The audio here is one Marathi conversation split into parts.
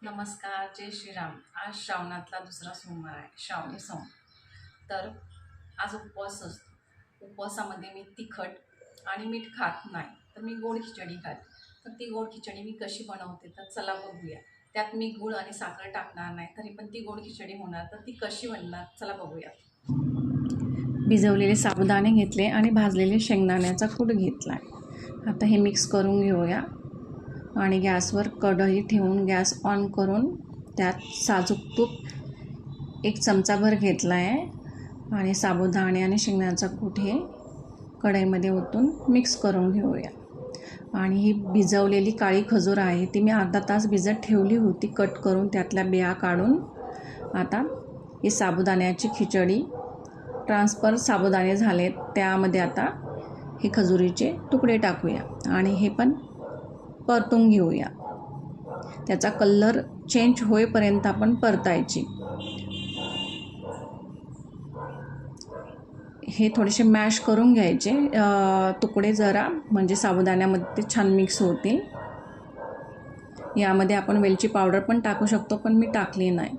नमस्कार, जय श्रीराम. आज श्रावणातला दुसरा सोमवार आहे, श्रावणी सोमवार. तर आज उपवास असतो. उपवासामध्ये मी तिखट आणि मीठ खात नाही, तर मी गोड खिचडी खाते. तर ती गोड खिचडी मी कशी बनवते तर चला बघूया. त्यात मी गूळ आणि साखर टाकणार नाही, तरी पण ती गोड खिचडी होणार. तर ती कशी बनणार चला बघूया. भिजवलेले साबुदाणे घेतले आणि भाजलेले शेंगदाण्याचा कूट घेतला. आता हे मिक्स करून घेऊया आणि गॅसवर कढई ठेवून गॅस ऑन करून त्यात साजूक तूप 1 चमचाभर घेतला आहे आणि साबुदाणे आणि शेंगदाण्याचा कूट हे कढईमध्ये ओतून मिक्स करून घेऊया. आणि ही भिजवलेली काळी खजूर आहे ती मी अर्धा तास भिजत ठेवली होती, कट करून त्यातल्या बिया काढून. आता ही साबुदाण्याची खिचडी ट्रान्सफर साबुदाणे झाले, त्यामध्ये आता हे खजुरीचे तुकडे टाकूया आणि हे पण परतून घेऊया. त्याचा कलर चेंज होईपर्यंत आपण परतायची. हे थोडेसे मॅश करून घ्यायचे तुकडे जरा, म्हणजे साबुदाण्यामध्ये ते छान मिक्स होतील. यामध्ये आपण वेलची पावडर पण टाकू शकतो, पण मी टाकली नाही.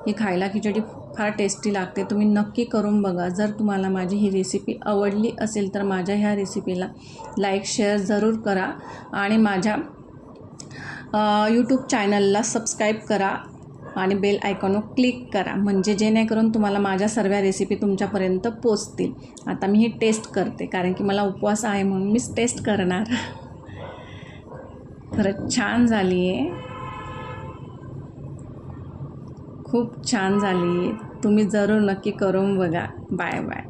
ही खायला खिचडी फार टेस्टी लागते. तुम्ही नक्की करून बघा. जर तुम्हाला माझी ही रेसिपी आवडली असेल तर माझ्या ह्या रेसिपीला लाईक शेअर ज़रूर करा आणि माझ्या यूट्यूब चॅनलला सबस्क्राईब करा आणि बेल आयकॉनवर क्लिक करा, म्हणजे जेणेकरून तुम्हाला माझ्या सर्व रेसिपी तुमच्यापर्यंत पोचतील. आता मी ही टेस्ट करते, कारण की मला उपवास आहे म्हणून मीच टेस्ट करणार. खरंच छान झाली आहे, खूप छान झाली आहे. तुम्ही जरूर नक्की करून बघा. Bye bye.